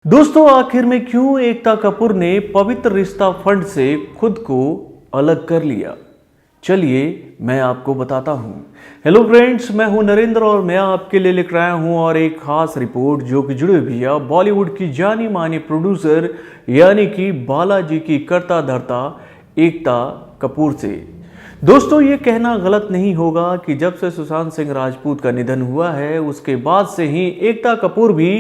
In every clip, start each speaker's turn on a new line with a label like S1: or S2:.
S1: दोस्तों आखिर में क्यों एकता कपूर ने पवित्र रिश्ता फंड से खुद को अलग कर लिया, चलिए मैं आपको बताता हूं। हेलो फ्रेंड्स, मैं हूं नरेंद्र और मैं आपके लिए लेकर आया हूं और एक खास रिपोर्ट जो कि जुड़े हुई है बॉलीवुड की जानी मानी प्रोड्यूसर यानी कि बालाजी की कर्ता धर्ता एकता कपूर से। दोस्तों ये कहना गलत नहीं होगा कि जब से सुशांत सिंह राजपूत का निधन हुआ है उसके बाद से ही एकता कपूर भी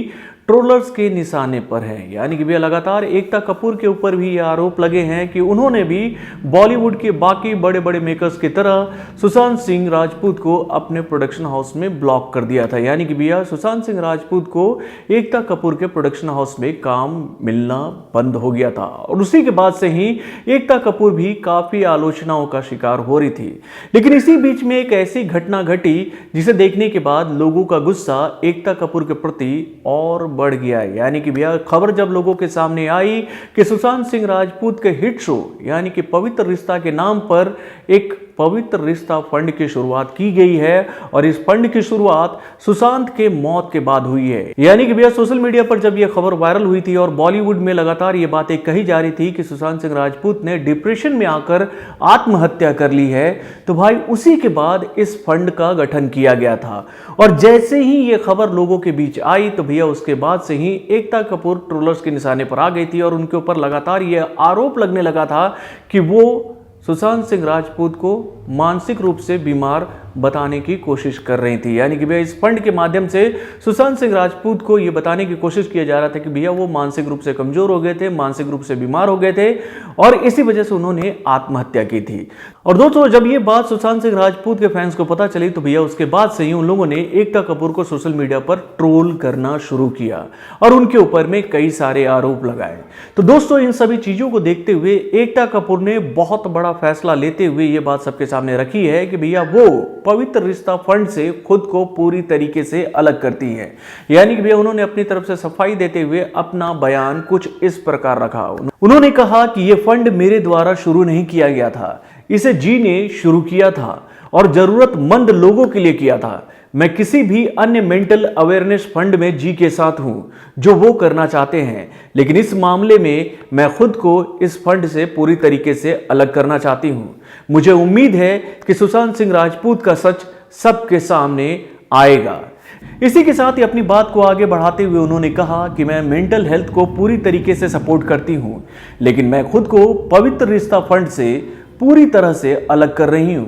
S1: ट्रोलर्स के निशाने पर है। यानी कि भैया लगातार एकता कपूर के ऊपर भी ये आरोप लगे हैं कि उन्होंने भी बॉलीवुड के बाकी बड़े बड़े मेकर्स की तरह सुशांत सिंह राजपूत को अपने प्रोडक्शन हाउस में ब्लॉक कर दिया था। यानी कि भैया सुशांत सिंह राजपूत को एकता कपूर के प्रोडक्शन हाउस में काम मिलना बंद हो गया था और उसी के बाद से ही एकता कपूर भी काफी आलोचनाओं का शिकार हो रही थी। लेकिन इसी बीच में एक ऐसी घटना घटी जिसे देखने के बाद लोगों का गुस्सा एकता कपूर के प्रति और बढ़ गया है। यानी कि भैया खबर जब लोगों के सामने आई कि सुशांत सिंह राजपूत के हिट शो यानी कि पवित्र रिश्ता के नाम पर एक पवित्र रिश्ता फंड की शुरुआत की गई है और इस फंड की शुरुआत सुशांत के मौत के बाद हुई है। यानी कि भैया सोशल मीडिया पर जब यह खबर वायरल हुई थी और बॉलीवुड में लगातार ये बातें कही जा रही थी कि सुशांत सिंह राजपूत ने डिप्रेशन में आकर आत्महत्या कर ली है, तो भाई उसी के बाद इस फंड का गठन किया गया था। और जैसे ही ये खबर लोगों के बीच आई तो भैया उसके बाद से ही एकता कपूर ट्रोलर्स के निशाने पर आ गई थी और उनके ऊपर लगातार यह आरोप लगने लगा था कि वो सुशांत सिंह राजपूत को मानसिक रूप से बीमार बताने की कोशिश कर रही थी। यानी कि भैया इस फंड के माध्यम से सुशांत सिंह राजपूत को यह बताने की कोशिश किया जा रहा था कि भैया वो मानसिक रूप से कमजोर हो गए थे, मानसिक रूप से बीमार हो गए थे और इसी वजह से उन्होंने आत्महत्या की थी। और दोस्तों जब ये बात सुशांत सिंह राजपूत के फैंस को पता चली तो भैया उसके बाद से ही उन लोगों ने एकता कपूर को सोशल मीडिया पर ट्रोल करना शुरू किया और उनके ऊपर में कई सारे आरोप लगाए। तो दोस्तों इन सभी चीजों को देखते हुए एकता कपूर ने बहुत बड़ा फैसला लेते हुए ये बात सबके सामने रखी है कि भैया वो पवित्र रिश्ता फंड से खुद को पूरी तरीके से अलग करती है। यानी कि भैया उन्होंने अपनी तरफ से सफाई देते हुए अपना बयान कुछ इस प्रकार रखा। उन्होंने कहा कि यह फंड मेरे द्वारा शुरू नहीं किया गया था, इसे जी ने शुरू किया था और जरूरतमंद लोगों के लिए किया था। मैं किसी भी अन्य मेंटल अवेयरनेस फंड में जी के साथ हूं जो वो करना चाहते हैं, लेकिन इस मामले में मैं खुद को इस फंड से पूरी तरीके से अलग करना चाहती हूं। मुझे उम्मीद है कि सुशांत सिंह राजपूत का सच सबके सामने आएगा। इसी के साथ ही अपनी बात को आगे बढ़ाते हुए उन्होंने कहा कि मैं मेंटल हेल्थ को पूरी तरीके से सपोर्ट करती हूं, लेकिन मैं खुद को पवित्र रिश्ता फंड से पूरी तरह से अलग कर रही हूं।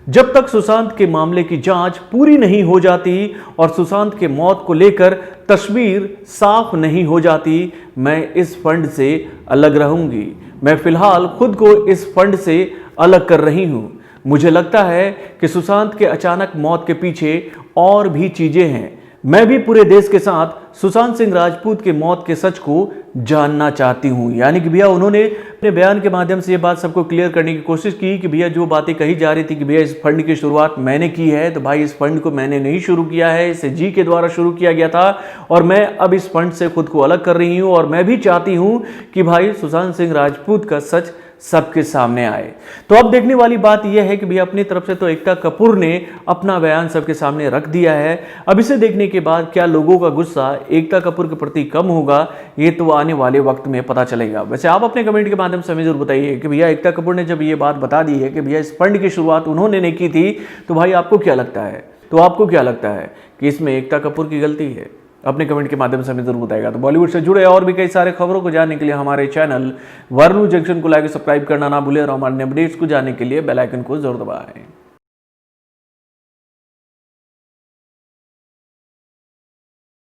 S1: जब तक सुशांत के मामले की जांच पूरी नहीं हो जाती और सुशांत के मौत को लेकर तस्वीर साफ नहीं हो जाती, मैं इस फंड से अलग रहूंगी। मैं फिलहाल खुद को इस फंड से अलग कर रही हूं। मुझे लगता है कि सुशांत के अचानक मौत के पीछे और भी चीजें हैं। मैं भी पूरे देश के साथ सुशांत सिंह राजपूत के मौत के सच को जानना चाहती हूं। यानी कि भैया उन्होंने अपने बयान के माध्यम से ये बात सबको क्लियर करने की कोशिश की कि भैया जो बातें कही जा रही थी कि भैया इस फंड की शुरुआत मैंने की है, तो भाई इस फंड को मैंने नहीं शुरू किया है, इसे जी के द्वारा शुरू किया गया था और मैं अब इस फंड से खुद को अलग कर रही हूं और मैं भी चाहती हूं कि भाई सुशांत सिंह राजपूत का सच सबके सामने आए। तो अब देखने वाली बात यह है कि भैया अपनी तरफ से तो एकता कपूर ने अपना बयान सबके सामने रख दिया है। अब इसे देखने के बाद क्या लोगों का गुस्सा एकता कपूर के प्रति कम होगा, ये तो आने वाले वक्त में पता चलेगा। वैसे आप अपने कमेंट के माध्यम से हमें जरूर बताइए कि भैया एकता कपूर ने जब ये बात बता दी है कि भैया इस फंड की शुरुआत उन्होंने नहीं की थी, तो भाई आपको क्या लगता है? तो आपको क्या लगता है कि इसमें एकता कपूर की गलती है? अपने कमेंट के माध्यम से हमें जरूर बताएगा। तो बॉलीवुड से जुड़े और भी कई सारे खबरों को जानने के लिए हमारे चैनल वर्णू जंक्शन को लाइक सब्सक्राइब करना ना भूलें और हमारे अपडेट्स को जानने के लिए बेल आइकन को जरूर दबाएं।